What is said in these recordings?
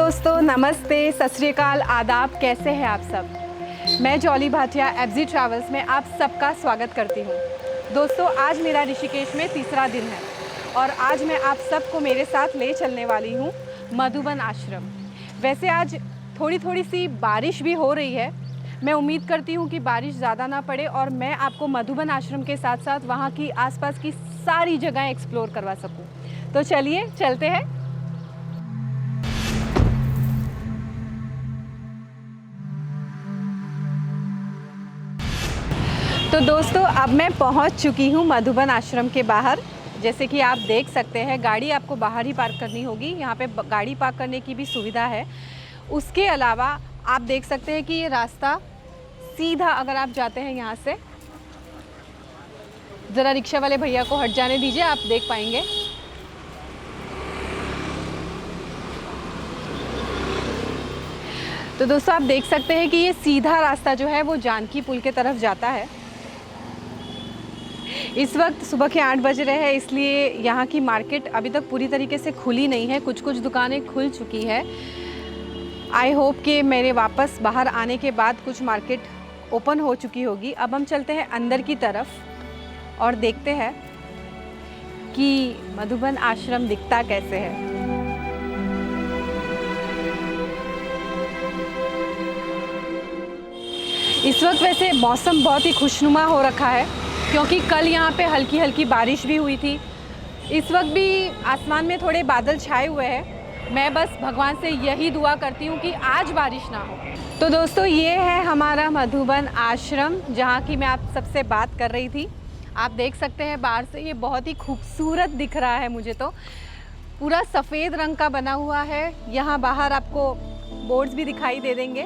दोस्तों, नमस्ते, सत श्री अकाल, आदाब। कैसे हैं आप सब? मैं जॉली भाटिया एफजी ट्रैवल्स में आप सबका स्वागत करती हूं। दोस्तों, आज मेरा ऋषिकेश में तीसरा दिन है और आज मैं आप सबको मेरे साथ ले चलने वाली हूं मधुबन आश्रम। वैसे आज थोड़ी सी बारिश भी हो रही है। मैं उम्मीद करती हूं कि बारिश ज़्यादा ना पड़े और मैं आपको मधुबन आश्रम के साथ साथ वहाँ की आसपास की सारी जगह एक्सप्लोर करवा सकूं। तो चलिए चलते हैं। तो दोस्तों, अब मैं पहुंच चुकी हूं मधुबन आश्रम के बाहर। जैसे कि आप देख सकते हैं, गाड़ी आपको बाहर ही पार्क करनी होगी। यहाँ पे गाड़ी पार्क करने की भी सुविधा है। उसके अलावा आप देख सकते हैं कि ये रास्ता सीधा, अगर आप जाते हैं यहाँ से, ज़रा रिक्शा वाले भैया को हट जाने दीजिए, आप देख पाएंगे। तो दोस्तों, आप देख सकते हैं कि ये सीधा रास्ता जो है वो जानकी पुल के तरफ जाता है। इस वक्त सुबह के 8 बज रहे हैं, इसलिए यहाँ की मार्केट अभी तक पूरी तरीके से खुली नहीं है। कुछ दुकानें खुल चुकी है। आई होप कि मेरे वापस बाहर आने के बाद कुछ मार्केट ओपन हो चुकी होगी। अब हम चलते हैं अंदर की तरफ और देखते हैं कि मधुबन आश्रम दिखता कैसे है। इस वक्त वैसे मौसम बहुत ही खुशनुमा हो रखा है, क्योंकि कल यहाँ पे हल्की हल्की बारिश भी हुई थी। इस वक्त भी आसमान में थोड़े बादल छाए हुए हैं। मैं बस भगवान से यही दुआ करती हूँ कि आज बारिश ना हो। तो दोस्तों, ये है हमारा मधुबन आश्रम, जहाँ की मैं आप सबसे बात कर रही थी। आप देख सकते हैं बाहर से, ये बहुत ही खूबसूरत दिख रहा है। मुझे तो पूरा सफ़ेद रंग का बना हुआ है। यहाँ बाहर आपको बोर्ड्स भी दिखाई दे देंगे।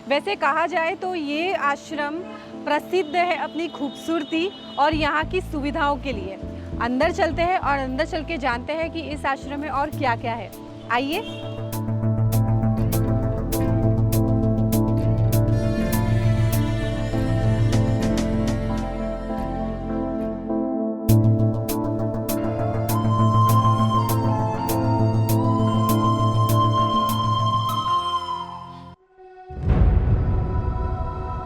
वैसे कहा जाए तो ये आश्रम प्रसिद्ध है अपनी खूबसूरती और यहाँ की सुविधाओं के लिए। अंदर चलते हैं और अंदर चल के जानते हैं कि इस आश्रम में और क्या क्या है। आइए।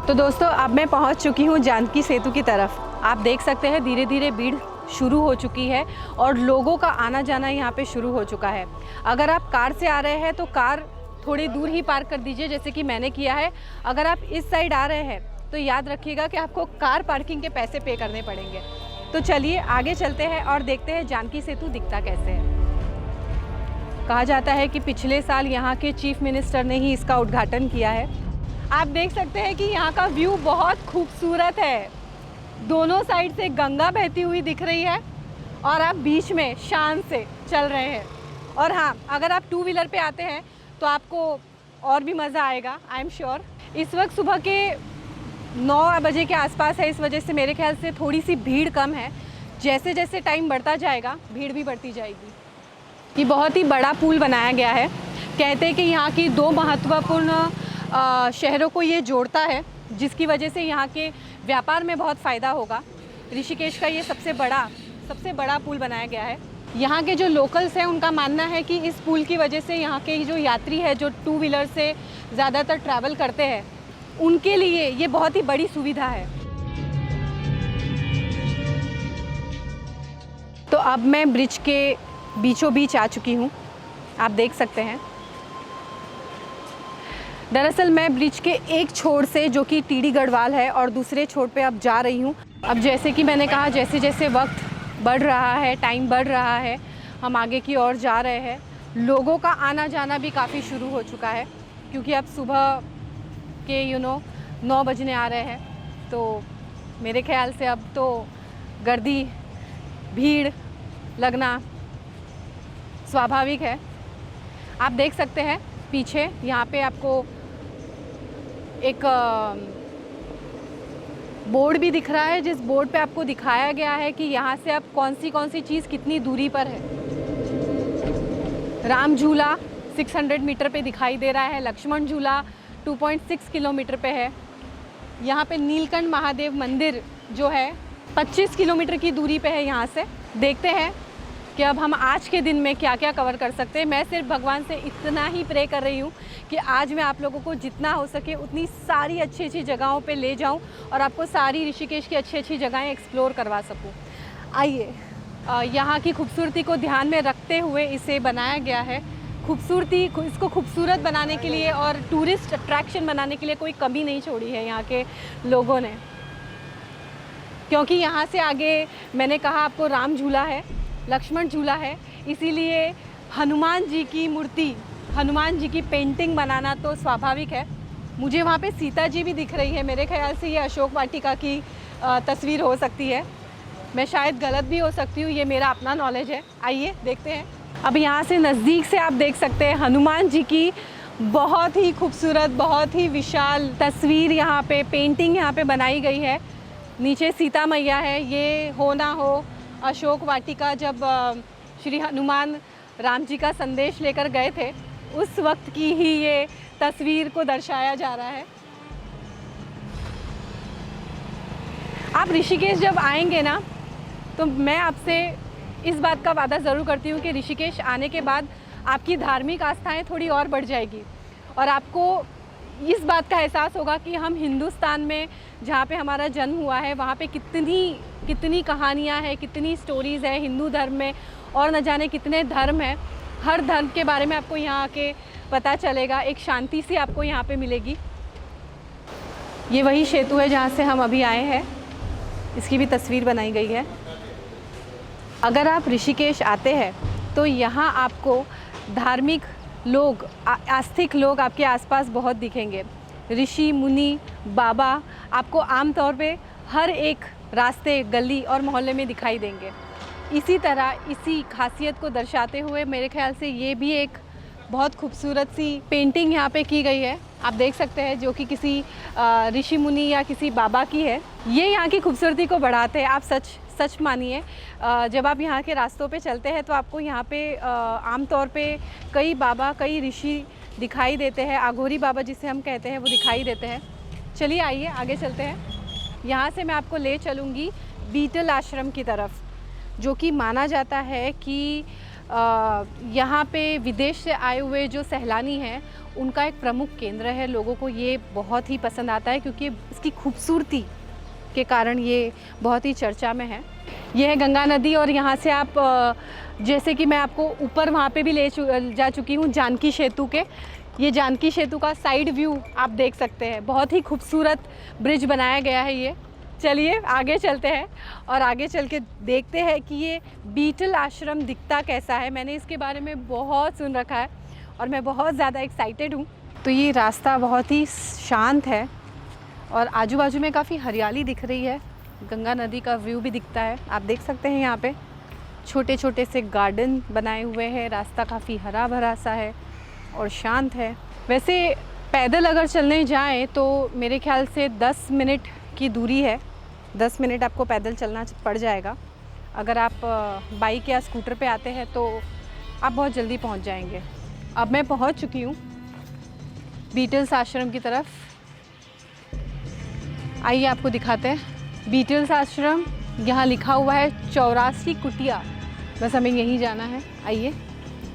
तो दोस्तों, अब मैं पहुंच चुकी हूं जानकी सेतु की तरफ। आप देख सकते हैं धीरे धीरे भीड़ शुरू हो चुकी है और लोगों का आना जाना यहाँ पे शुरू हो चुका है। अगर आप कार से आ रहे हैं तो कार थोड़ी दूर ही पार्क कर दीजिए, जैसे कि मैंने किया है। अगर आप इस साइड आ रहे हैं तो याद रखिएगा कि आपको कार पार्किंग के पैसे पे करने पड़ेंगे। तो चलिए आगे चलते हैं और देखते हैं जानकी सेतु दिखता कैसे है। कहा जाता है कि पिछले साल यहाँ के चीफ मिनिस्टर ने ही इसका उद्घाटन किया है। आप देख सकते हैं कि यहाँ का व्यू बहुत खूबसूरत है। दोनों साइड से गंगा बहती हुई दिख रही है और आप बीच में शान से चल रहे हैं। और हाँ, अगर आप 2 व्हीलर पे आते हैं तो आपको और भी मज़ा आएगा, आई एम श्योर। इस वक्त सुबह के 9 बजे के आसपास है, इस वजह से मेरे ख्याल से थोड़ी सी भीड़ कम है। जैसे जैसे टाइम बढ़ता जाएगा भीड़ भी बढ़ती जाएगी। ये बहुत ही बड़ा पुल बनाया गया है। कहते हैं कि यहाँ की 2 महत्वपूर्ण शहरों को ये जोड़ता है, जिसकी वजह से यहाँ के व्यापार में बहुत फ़ायदा होगा। ऋषिकेश का ये सबसे बड़ा पुल बनाया गया है। यहाँ के जो लोकल्स हैं उनका मानना है कि इस पुल की वजह से यहाँ के जो यात्री है, जो 2 व्हीलर से ज़्यादातर ट्रैवल करते हैं, उनके लिए ये बहुत ही बड़ी सुविधा है। तो अब मैं ब्रिज के बीचों बीच आ चुकी हूँ, आप देख सकते हैं। दरअसल मैं ब्रिज के एक छोर से, जो कि टीडी गढ़वाल है, और दूसरे छोर पे अब जा रही हूँ। अब जैसे कि मैंने कहा, जैसे जैसे वक्त बढ़ रहा है, टाइम बढ़ रहा है, हम आगे की ओर जा रहे हैं। लोगों का आना जाना भी काफ़ी शुरू हो चुका है, क्योंकि अब सुबह के 9 बजने आ रहे हैं। तो मेरे ख्याल से अब तो गर्दी, भीड़ लगना स्वाभाविक है। आप देख सकते हैं पीछे यहाँ पे आपको एक बोर्ड भी दिख रहा है, जिस बोर्ड पे आपको दिखाया गया है कि यहाँ से अब कौन सी चीज़ कितनी दूरी पर है। राम झूला 600 मीटर पे दिखाई दे रहा है। लक्ष्मण झूला 2.6 किलोमीटर पे है। यहाँ पे नीलकंठ महादेव मंदिर जो है 25 किलोमीटर की दूरी पे है यहाँ से। देखते हैं कि अब हम आज के दिन में क्या क्या कवर कर सकते हैं। मैं सिर्फ भगवान से इतना ही प्रे कर रही हूँ कि आज मैं आप लोगों को जितना हो सके उतनी सारी अच्छी अच्छी जगहों पे ले जाऊँ और आपको सारी ऋषिकेश की अच्छी अच्छी जगहें एक्सप्लोर करवा सकूँ। आइए, यहाँ की खूबसूरती को ध्यान में रखते हुए इसे बनाया गया है। खूबसूरती, इसको खूबसूरत बनाने के लिए और टूरिस्ट अट्रैक्शन बनाने के लिए कोई कमी नहीं छोड़ी है यहाँ के लोगों ने, क्योंकि यहाँ से आगे मैंने कहा आपको राम झूला है, लक्ष्मण झूला है, इसीलिए हनुमान जी की मूर्ति, हनुमान जी की पेंटिंग बनाना तो स्वाभाविक है। मुझे वहाँ पे सीता जी भी दिख रही है, मेरे ख्याल से ये अशोक वाटिका की तस्वीर हो सकती है। मैं शायद गलत भी हो सकती हूँ, ये मेरा अपना नॉलेज है। आइए देखते हैं। अब यहाँ से नज़दीक से आप देख सकते हैं हनुमान जी की बहुत ही खूबसूरत, बहुत ही विशाल तस्वीर यहाँ पे, पेंटिंग यहाँ पे बनाई गई है। नीचे सीता मैया है। ये हो ना हो अशोक वाटिका, जब श्री हनुमान राम जी का संदेश लेकर गए थे, उस वक्त की ही ये तस्वीर को दर्शाया जा रहा है। आप ऋषिकेश जब आएंगे ना, तो मैं आपसे इस बात का वादा ज़रूर करती हूँ कि ऋषिकेश आने के बाद आपकी धार्मिक आस्थाएं थोड़ी और बढ़ जाएगी और आपको इस बात का एहसास होगा कि हम हिंदुस्तान में, जहाँ पे हमारा जन्म हुआ है, वहाँ पे कितनी कहानियाँ हैं, कितनी स्टोरीज़ हैं हिंदू धर्म में, और न जाने कितने धर्म हैं। हर धर्म के बारे में आपको यहाँ आके पता चलेगा। एक शांति सी आपको यहाँ पे मिलेगी। ये वही सेतु है जहाँ से हम अभी आए हैं, इसकी भी तस्वीर बनाई गई है। अगर आप ऋषिकेश आते हैं तो यहाँ आपको धार्मिक लोग, आस्तिक लोग आपके आसपास बहुत दिखेंगे। ऋषि मुनि, बाबा आपको आम तौर पे हर एक रास्ते, गली और मोहल्ले में दिखाई देंगे। इसी तरह, इसी खासियत को दर्शाते हुए मेरे ख्याल से ये भी एक बहुत खूबसूरत सी पेंटिंग यहाँ पे की गई है, आप देख सकते हैं, जो कि किसी ऋषि मुनि या किसी बाबा की है। ये यहाँ की खूबसूरती को बढ़ाते हैं। आप सच मानिए, जब आप यहाँ के रास्तों पे चलते हैं तो आपको यहाँ पे आम तौर पे कई बाबा, कई ऋषि दिखाई देते हैं। अघोरी बाबा जिसे हम कहते हैं, वो दिखाई देते हैं। चलिए आइए आगे चलते हैं। यहाँ से मैं आपको ले चलूँगी बीटल आश्रम की तरफ, जो कि माना जाता है कि यहाँ पे विदेश से आए हुए जो सैलानी हैं उनका एक प्रमुख केंद्र है। लोगों को ये बहुत ही पसंद आता है क्योंकि इसकी खूबसूरती के कारण ये बहुत ही चर्चा में है। ये है गंगा नदी और यहाँ से आप, जैसे कि मैं आपको ऊपर वहाँ पे भी जा चुकी हूँ जानकी सेतु के, ये जानकी सेतु का साइड व्यू आप देख सकते हैं। बहुत ही खूबसूरत ब्रिज बनाया गया है ये। चलिए आगे चलते हैं और आगे चल के देखते हैं कि ये बीटल आश्रम दिखता कैसा है। मैंने इसके बारे में बहुत सुन रखा है और मैं बहुत ज़्यादा एक्साइटेड हूँ। तो ये रास्ता बहुत ही शांत है और आजू बाजू में काफ़ी हरियाली दिख रही है। गंगा नदी का व्यू भी दिखता है, आप देख सकते हैं। यहाँ पे छोटे छोटे से गार्डन बनाए हुए हैं। रास्ता काफ़ी हरा भरा सा है और शांत है। वैसे पैदल अगर चलने जाएं तो मेरे ख्याल से 10 मिनट की दूरी है। 10 मिनट आपको पैदल चलना पड़ जाएगा। अगर आप बाइक या स्कूटर पे आते हैं तो आप बहुत जल्दी पहुंच जाएंगे। अब मैं पहुंच चुकी हूं बीटल्स आश्रम की तरफ। आइए आपको दिखाते हैं बीटल्स आश्रम। यहाँ लिखा हुआ है 84 कुटिया, बस हमें यहीं जाना है। आइए,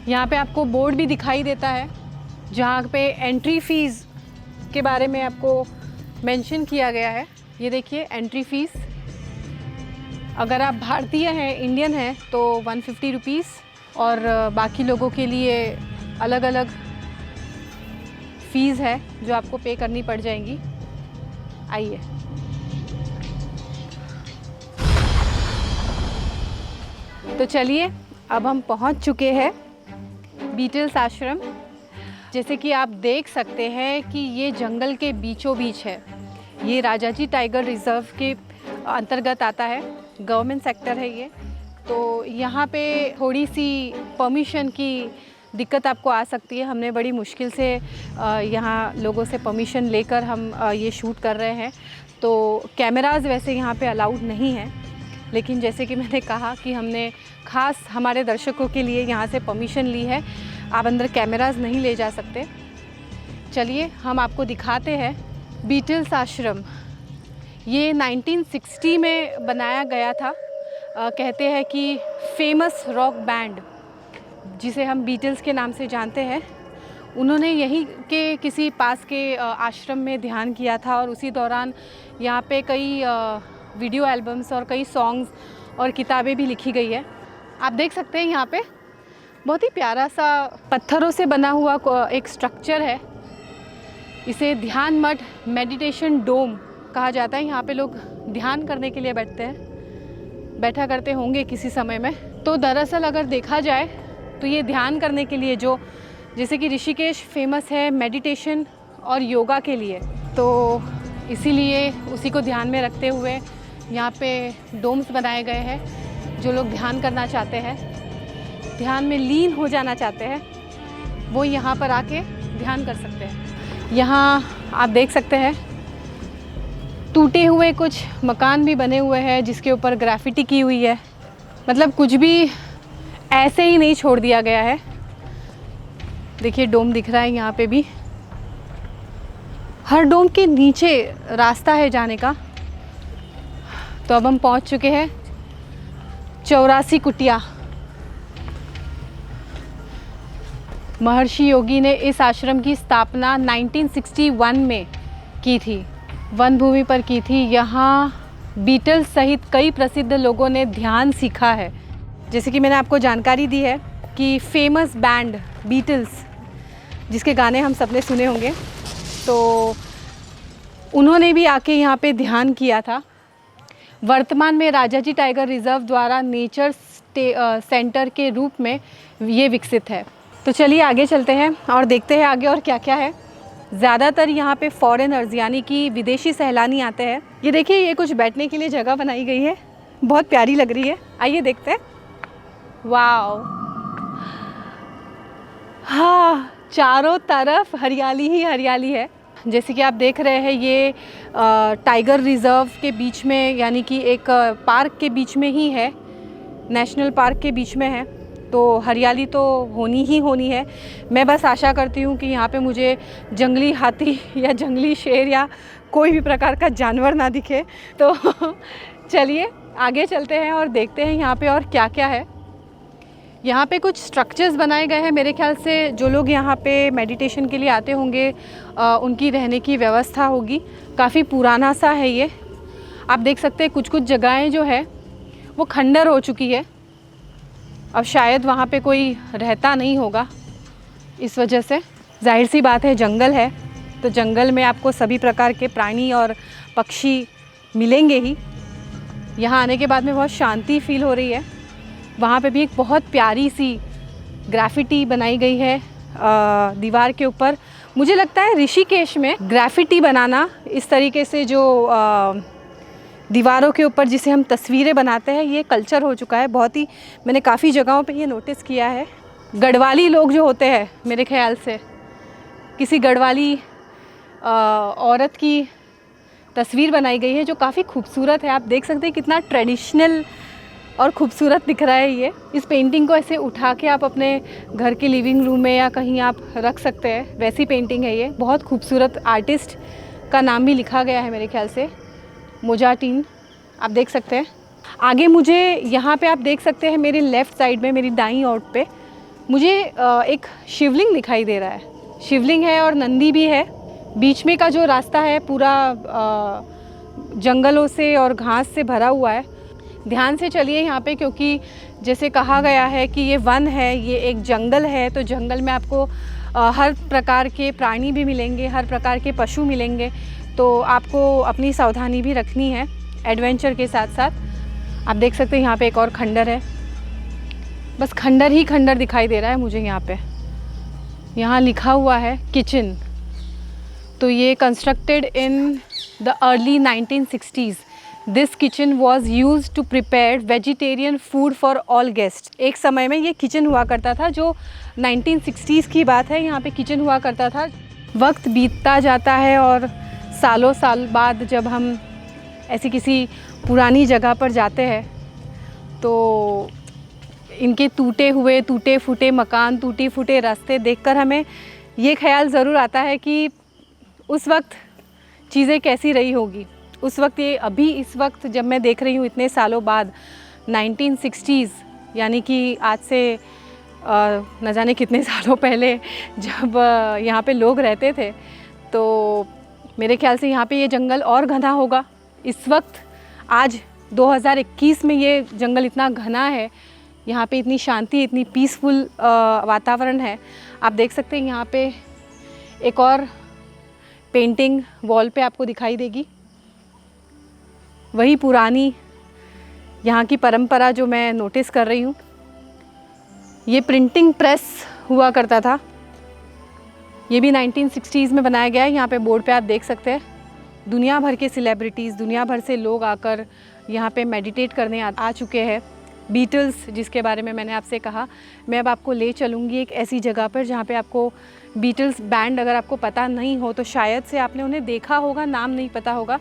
यहाँ पे आपको बोर्ड भी दिखाई देता है जहाँ पे एंट्री फ़ीस के बारे में आपको मेंशन किया गया है। ये देखिए एंट्री फ़ीस, अगर आप भारतीय हैं, इंडियन हैं तो 150 रुपीज़, और बाकी लोगों के लिए अलग अलग फ़ीस है जो आपको पे करनी पड़ जाएंगी। आइए, तो चलिए अब हम पहुंच चुके हैं बीटल्स आश्रम। जैसे कि आप देख सकते हैं कि ये जंगल के बीचों बीच है। ये राजाजी टाइगर रिज़र्व के अंतर्गत आता है, गवर्नमेंट सेक्टर है ये। तो यहाँ पे थोड़ी सी परमिशन की दिक्कत आपको आ सकती है। हमने बड़ी मुश्किल से यहाँ लोगों से परमिशन लेकर हम ये शूट कर रहे हैं। तो कैमराज़ वैसे यहाँ पे अलाउड नहीं हैं, लेकिन जैसे कि मैंने कहा कि हमने ख़ास हमारे दर्शकों के लिए यहाँ से परमिशन ली है। आप अंदर कैमराज़ नहीं ले जा सकते। चलिए हम आपको दिखाते हैं बीटल्स आश्रम। ये 1960 में बनाया गया था। कहते हैं कि फेमस रॉक बैंड जिसे हम बीटल्स के नाम से जानते हैं, उन्होंने यहीं के किसी पास के आश्रम में ध्यान किया था और उसी दौरान यहाँ पे कई वीडियो एल्बम्स और कई सॉन्ग्स और किताबें भी लिखी गई है। आप देख सकते हैं यहाँ पे बहुत ही प्यारा सा पत्थरों से बना हुआ एक स्ट्रक्चर है। इसे ध्यान मठ मेडिटेशन डोम कहा जाता है। यहाँ पे लोग ध्यान करने के लिए बैठा करते होंगे किसी समय में। तो दरअसल अगर देखा जाए तो ये ध्यान करने के लिए, जो जैसे कि ऋषिकेश फेमस है मेडिटेशन और योगा के लिए, तो इसीलिए उसी को ध्यान में रखते हुए यहाँ पे डोम्स बनाए गए हैं। जो लोग ध्यान करना चाहते हैं, ध्यान में लीन हो जाना चाहते हैं, वो यहाँ पर आके ध्यान कर सकते हैं। यहाँ आप देख सकते हैं टूटे हुए कुछ मकान भी बने हुए हैं जिसके ऊपर ग्राफिटी की हुई है। मतलब कुछ भी ऐसे ही नहीं छोड़ दिया गया है। देखिए डोम दिख रहा है यहाँ पे भी। हर डोम के नीचे रास्ता है जाने का। तो अब हम पहुँच चुके हैं 84 कुटिया। महर्षि योगी ने इस आश्रम की स्थापना 1961 में की थी, वन भूमि पर की थी। यहाँ बीटल्स सहित कई प्रसिद्ध लोगों ने ध्यान सीखा है। जैसे कि मैंने आपको जानकारी दी है कि फेमस बैंड बीटल्स, जिसके गाने हम सबने सुने होंगे, तो उन्होंने भी आके यहाँ पे ध्यान किया था। वर्तमान में राजाजी टाइगर रिज़र्व द्वारा नेचर सेंटर के रूप में ये विकसित है। तो चलिए आगे चलते हैं और देखते हैं आगे और क्या क्या है। ज़्यादातर यहाँ पे फॉरेनर्स यानी कि विदेशी सैलानी आते हैं। ये देखिए, ये कुछ बैठने के लिए जगह बनाई गई है, बहुत प्यारी लग रही है। आइए देखते हैं। वाओ, हाँ, चारों तरफ हरियाली ही हरियाली है। जैसे कि आप देख रहे हैं, ये टाइगर रिज़र्व के बीच में, यानी कि एक पार्क के बीच में ही है, नेशनल पार्क के बीच में है। तो हरियाली तो होनी ही होनी है। मैं बस आशा करती हूँ कि यहाँ पे मुझे जंगली हाथी या जंगली शेर या कोई भी प्रकार का जानवर ना दिखे। तो चलिए आगे चलते हैं और देखते हैं यहाँ पे और क्या क्या है। यहाँ पे कुछ स्ट्रक्चर्स बनाए गए हैं। मेरे ख्याल से जो लोग यहाँ पे मेडिटेशन के लिए आते होंगे उनकी रहने की व्यवस्था होगी। काफ़ी पुराना सा है ये। आप देख सकते हैं कुछ कुछ जगहें जो है वो खंडर हो चुकी है। अब शायद वहाँ पे कोई रहता नहीं होगा, इस वजह से। जाहिर सी बात है, जंगल है तो जंगल में आपको सभी प्रकार के प्राणी और पक्षी मिलेंगे ही। यहाँ आने के बाद में बहुत शांति फील हो रही है। वहाँ पे भी एक बहुत प्यारी सी ग्राफिटी बनाई गई है दीवार के ऊपर। मुझे लगता है ऋषिकेश में ग्राफिटी बनाना, इस तरीके से जो दीवारों के ऊपर जिसे हम तस्वीरें बनाते हैं, ये कल्चर हो चुका है बहुत ही। मैंने काफ़ी जगहों पे ये नोटिस किया है। गढ़वाली लोग जो होते हैं, मेरे ख्याल से किसी गढ़वाली औरत की तस्वीर बनाई गई है जो काफ़ी खूबसूरत है। आप देख सकते हैं कितना ट्रेडिशनल और ख़ूबसूरत दिख रहा है ये। इस पेंटिंग को ऐसे उठा के आप अपने घर के लिविंग रूम में या कहीं आप रख सकते हैं, वैसी पेंटिंग है ये। बहुत खूबसूरत। आर्टिस्ट का नाम भी लिखा गया है मेरे ख्याल से, मोजाटीन। आप देख सकते हैं। आगे मुझे यहाँ पे आप देख सकते हैं, मेरे लेफ़्ट साइड में, मेरी दाईं ओर पे मुझे एक शिवलिंग दिखाई दे रहा है। शिवलिंग है और नंदी भी है। बीच में का जो रास्ता है पूरा जंगलों से और घास से भरा हुआ है। ध्यान से चलिए यहाँ पे, क्योंकि जैसे कहा गया है कि ये वन है, ये एक जंगल है। तो जंगल में आपको हर प्रकार के प्राणी भी मिलेंगे, हर प्रकार के पशु मिलेंगे। तो आपको अपनी सावधानी भी रखनी है एडवेंचर के साथ साथ। आप देख सकते हैं यहाँ पे एक और खंडर है। बस खंडर ही खंडर दिखाई दे रहा है मुझे यहाँ पे। यहाँ लिखा हुआ है किचन। तो ये constructed in the early 1960s। This kitchen was use to prepare vegetarian food for all guest. एक समय में ये किचन हुआ करता था, जो 1960s की बात है। यहाँ पे किचन हुआ करता था। वक्त बीतता जाता है और सालों साल बाद जब हम ऐसी किसी पुरानी जगह पर जाते हैं तो इनके टूटे फूटे मकान, टूटे फूटे रास्ते देखकर हमें ये ख्याल ज़रूर आता है कि उस वक्त चीज़ें कैसी रही होगी। उस वक्त ये अभी इस वक्त जब मैं देख रही हूँ इतने सालों बाद, 1960s, यानी कि आज से न जाने कितने सालों पहले जब यहाँ पे लोग रहते थे, तो मेरे ख्याल से यहाँ पे ये जंगल और घना होगा। इस वक्त आज 2021 में ये जंगल इतना घना है, यहाँ पे इतनी शांति, इतनी पीसफुल वातावरण है। आप देख सकते हैं यहाँ पे एक और पेंटिंग वॉल पे आपको दिखाई देगी, वही पुरानी यहाँ की परंपरा जो मैं नोटिस कर रही हूँ। ये प्रिंटिंग प्रेस हुआ करता था, ये भी 1960s में बनाया गया है। यहाँ पे बोर्ड पे आप देख सकते हैं दुनिया भर के सेलिब्रिटीज़, दुनिया भर से लोग आकर यहाँ पे मेडिटेट करने आ चुके हैं। बीटल्स, जिसके बारे में मैंने आपसे कहा, मैं अब आपको ले चलूँगी एक ऐसी जगह पर जहाँ पे आपको बीटल्स बैंड, अगर आपको पता नहीं हो तो शायद से आपने उन्हें देखा होगा, नाम नहीं पता होगा।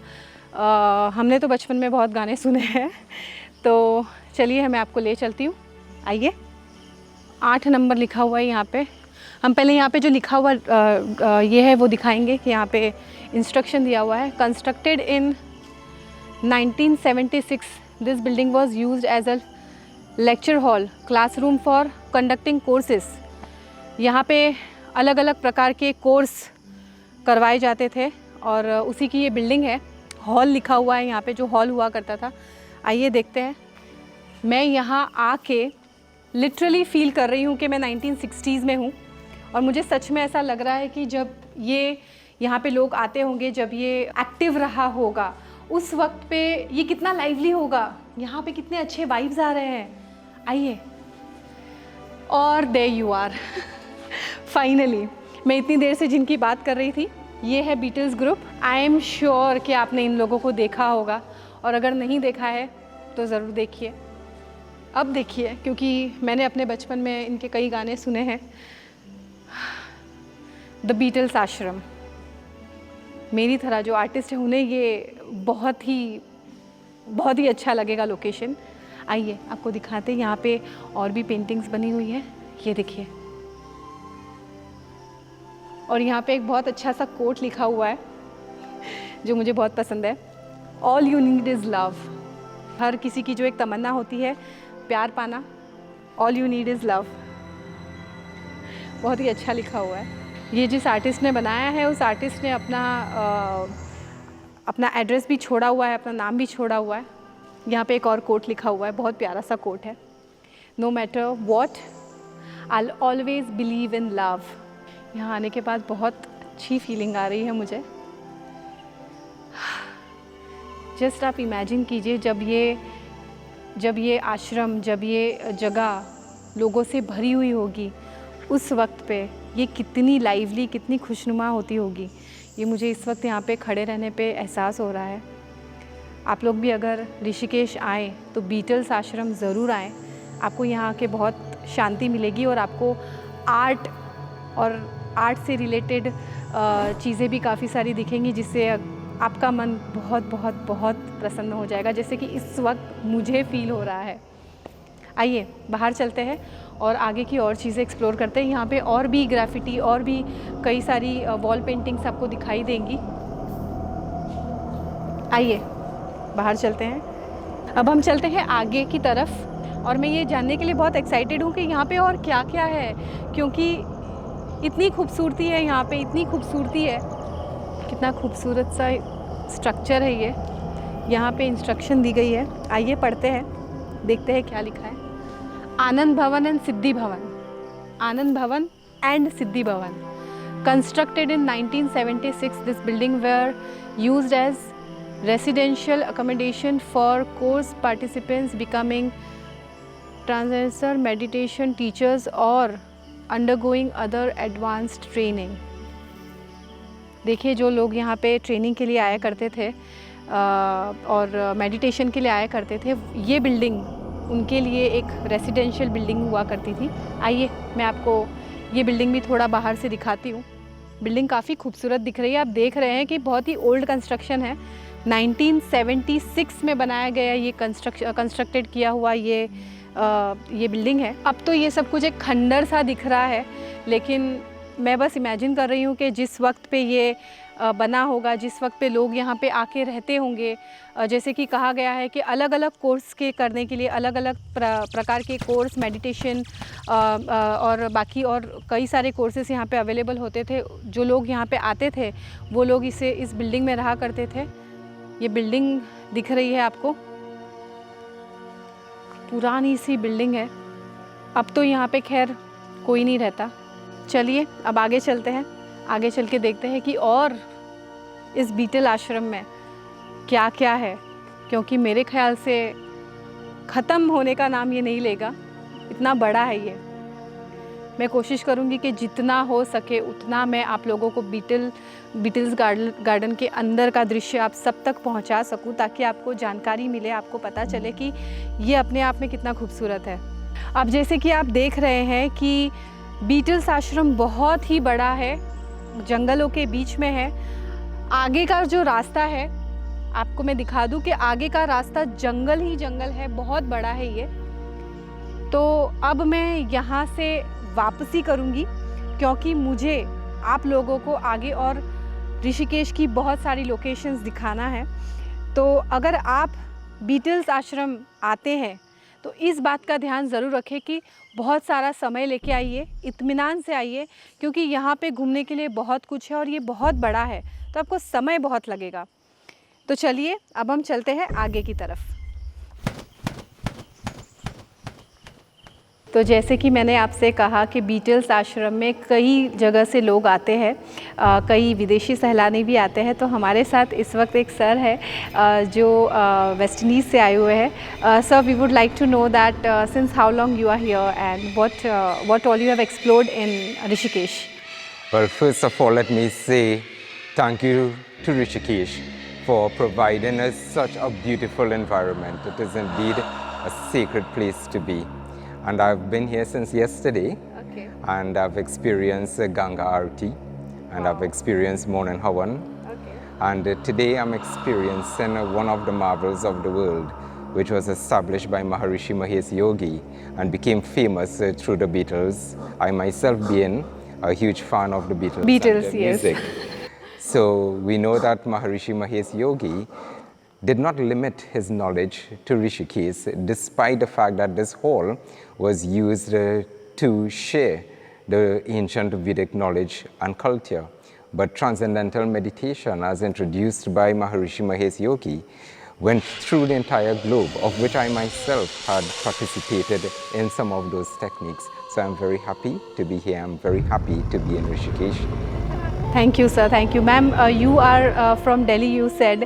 हमने तो बचपन में बहुत गाने सुने हैं। तो चलिए मैं आपको ले चलती हूँ, आइए। 8 नंबर लिखा हुआ है यहाँ पे। हम पहले यहाँ पे जो लिखा हुआ ये है वो दिखाएंगे कि यहाँ पे इंस्ट्रक्शन दिया हुआ है। Constructed in 1976, this building was used as a lecture hall, classroom for conducting courses. यहाँ पे अलग अलग प्रकार के कोर्स करवाए जाते थे और उसी की ये बिल्डिंग है। हॉल लिखा हुआ है यहाँ पे, जो हॉल हुआ करता था। आइए देखते हैं। मैं यहाँ आके लिटरली फ़ील कर रही हूँ कि मैं 1960s में हूँ और मुझे सच में ऐसा लग रहा है कि जब ये यहाँ पे लोग आते होंगे, जब ये एक्टिव रहा होगा, उस वक्त पे ये कितना लाइवली होगा, यहाँ पे कितने अच्छे वाइब्स आ रहे हैं। आइए। और देयर यू आर फाइनली। मैं इतनी देर से जिनकी बात कर रही थी, ये है Beatles group. I am sure कि आपने इन लोगों को देखा होगा, और अगर नहीं देखा है तो ज़रूर देखिए। अब देखिए, क्योंकि मैंने अपने बचपन में इनके कई गाने सुने हैं। द बीटल्स आश्रम, मेरी तरह जो आर्टिस्ट है उन्हें ये बहुत ही अच्छा लगेगा लोकेशन। आइए आपको दिखाते हैं। यहाँ पे और भी पेंटिंग्स बनी हुई है, ये देखिए। और यहाँ पे एक बहुत अच्छा सा कोट लिखा हुआ है जो मुझे बहुत पसंद है। All you need is love. हर किसी की जो एक तमन्ना होती है प्यार पाना, all you need is love. बहुत ही अच्छा लिखा हुआ है। ये जिस आर्टिस्ट ने बनाया है, उस आर्टिस्ट ने अपना एड्रेस भी छोड़ा हुआ है, अपना नाम भी छोड़ा हुआ है। यहाँ पे एक और कोट लिखा हुआ है, बहुत प्यारा सा कोट है। No matter what, I always believe in love. यहाँ आने के बाद बहुत अच्छी फीलिंग आ रही है मुझे। जस्ट आप इमेजिन कीजिए, जब ये आश्रम, जब ये जगह लोगों से भरी हुई होगी, उस वक्त पे ये कितनी लाइवली, कितनी खुशनुमा होती होगी। ये मुझे इस वक्त यहाँ पे खड़े रहने पे एहसास हो रहा है। आप लोग भी अगर ऋषिकेश आएँ तो बीटल्स आश्रम ज़रूर आएँ। आपको यहाँ आके बहुत शांति मिलेगी और आपको आर्ट से रिलेटेड चीज़ें भी काफ़ी सारी दिखेंगी, जिससे आपका मन बहुत बहुत बहुत प्रसन्न हो जाएगा, जैसे कि इस वक्त मुझे फ़ील हो रहा है। आइए बाहर चलते हैं और आगे की और चीज़ें एक्सप्लोर करते हैं। यहाँ पे और भी ग्राफिटी, और भी कई सारी वॉल पेंटिंग्स आपको दिखाई देंगी। आइए बाहर चलते हैं। अब हम चलते हैं आगे की तरफ, और मैं ये जानने के लिए बहुत एक्साइटेड हूँ कि यहाँ पे और क्या क्या है, क्योंकि इतनी खूबसूरती है यहाँ पे, इतनी खूबसूरती है। कितना खूबसूरत सा स्ट्रक्चर है ये। यहाँ पे इंस्ट्रक्शन दी गई है, आइए पढ़ते हैं, देखते हैं क्या लिखा है। आनंद भवन एंड सिद्धि भवन, आनंद भवन and Siddhi Bhavan, constructed in 1976, this building were used as residential accommodation for course participants becoming transcendental meditation teachers or undergoing other advanced training। देखिए, जो लोग यहाँ पे ट्रेनिंग के लिए आया करते थे और मेडिटेशन के लिए आया करते थे, ये बिल्डिंग उनके लिए एक रेसिडेंशियल बिल्डिंग हुआ करती थी। आइए मैं आपको ये बिल्डिंग भी थोड़ा बाहर से दिखाती हूँ। बिल्डिंग काफ़ी खूबसूरत दिख रही है। आप देख रहे हैं कि बहुत ही ओल्ड कंस्ट्रक्शन है। 1976 में बनाया गया ये कंस्ट्रक्टेड किया हुआ ये बिल्डिंग है। अब तो ये सब कुछ एक खंडर सा दिख रहा है, लेकिन मैं बस इमेजिन कर रही हूँ कि जिस वक्त पे ये बना होगा, जिस वक्त पे लोग यहाँ पे आके रहते होंगे, जैसे कि कहा गया है कि अलग अलग कोर्स के करने के लिए अलग अलग प्रकार के कोर्स, मेडिटेशन और बाकी और कई सारे कोर्सेज़ यहाँ पे अवेलेबल होते थे। जो लोग यहाँ पे आते थे वो लोग इस बिल्डिंग में रहा करते थे। ये बिल्डिंग दिख रही है आपको, पुरानी सी बिल्डिंग है। अब तो यहाँ पे खैर कोई नहीं रहता। चलिए अब आगे चलते हैं, आगे चल के देखते हैं कि और इस बीटल आश्रम में क्या क्या है, क्योंकि मेरे ख्याल से ख़त्म होने का नाम ये नहीं लेगा, इतना बड़ा है ये। मैं कोशिश करूँगी कि जितना हो सके उतना मैं आप लोगों को बीटल्स गार्डन के अंदर का दृश्य आप सब तक पहुँचा सकूँ, ताकि आपको जानकारी मिले, आपको पता चले कि ये अपने आप में कितना खूबसूरत है। अब जैसे कि आप देख रहे हैं कि बीटल्स आश्रम बहुत ही बड़ा है, जंगलों के बीच में है। आगे का जो रास्ता है आपको मैं दिखा दूं कि आगे का रास्ता जंगल ही जंगल है, बहुत बड़ा है ये। तो अब मैं यहाँ से वापसी करूँगी, क्योंकि मुझे आप लोगों को आगे और ऋषिकेश की बहुत सारी लोकेशंस दिखाना है। तो अगर आप बीटल्स आश्रम आते हैं तो इस बात का ध्यान ज़रूर रखें कि बहुत सारा समय लेके आइए, इत्मीनान से आइए, क्योंकि यहाँ पे घूमने के लिए बहुत कुछ है और ये बहुत बड़ा है, तो आपको समय बहुत लगेगा। तो चलिए अब हम चलते हैं आगे की तरफ। तो जैसे कि मैंने आपसे कहा कि बीटल्स आश्रम में कई जगह से लोग आते हैं, कई विदेशी सैलानी भी आते हैं। तो हमारे साथ इस वक्त एक सर है जो वेस्ट इंडीज़ से आए हुए हैं। Sir, we would like to know that since how long you are here and what all you have explored in Rishikesh? Well, first of all, let me say thank you to Rishikesh for providing us such a beautiful environment. It is indeed a sacred place to be. And I've been here since yesterday. Okay. And I've experienced Ganga Arati, and I've experienced Mohan Hawan. Okay. And today I'm experiencing one of the marvels of the world, which was established by Maharishi Mahesh Yogi and became famous through the Beatles. I myself being a huge fan of the Beatles. Beatles, and their yes. music. So we know that Maharishi Mahesh Yogi did not limit his knowledge to Rishikesh, despite the fact that this hall was used to share the ancient Vedic knowledge and culture. But transcendental meditation, as introduced by Maharishi Mahesh Yogi, went through the entire globe, of which I myself had participated in some of those techniques. So I'm very happy to be here. I'm very happy to be in Rishikesh. Thank you sir, thank you ma'am. You are from Delhi, you said.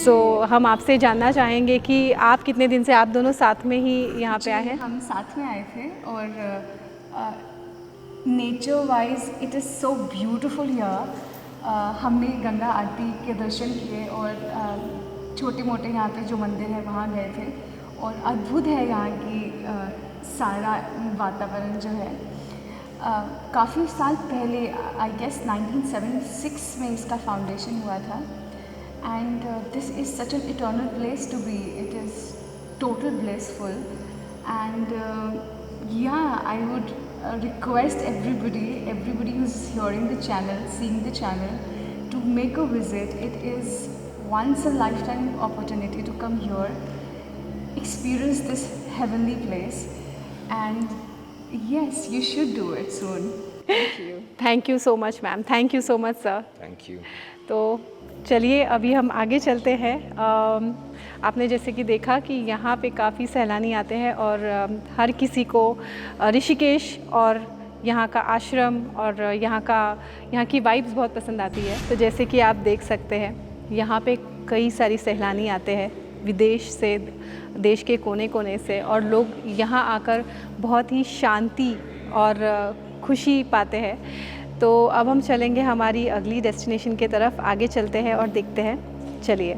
So हम आपसे जानना चाहेंगे कि आप कितने दिन से आप दोनों साथ में ही यहाँ पे आए हैं? हम साथ में आए थे और nature wise it is so beautiful here. हमने गंगा आरती के दर्शन किए और छोटे मोटे यहाँ पे जो मंदिर है वहाँ गए थे, और अद्भुत है यहाँ की सारा वातावरण जो है। काफ़ी साल पहले, आई गेस 1976 में इसका फाउंडेशन हुआ था। And this is such an eternal place to be. It is total blessful and I would request everybody who's hearing the channel, seeing the channel, to make a visit. It is once a lifetime opportunity to come here, experience this heavenly place, and yes, you should do it soon. Thank you. Thank you so much ma'am, thank you so much sir. Thank you. तो चलिए अभी हम आगे चलते हैं। आपने जैसे कि देखा कि यहाँ पे काफ़ी सैलानी आते हैं और हर किसी को ऋषिकेश और यहाँ का आश्रम और यहाँ की वाइब्स बहुत पसंद आती है। तो जैसे कि आप देख सकते हैं यहाँ पे कई सारी सैलानी आते हैं विदेश से, देश के कोने कोने से, और लोग यहाँ आकर बहुत ही शांति और खुशी पाते हैं। तो अब हम चलेंगे हमारी अगली डेस्टिनेशन की तरफ, आगे चलते हैं और देखते हैं। चलिए।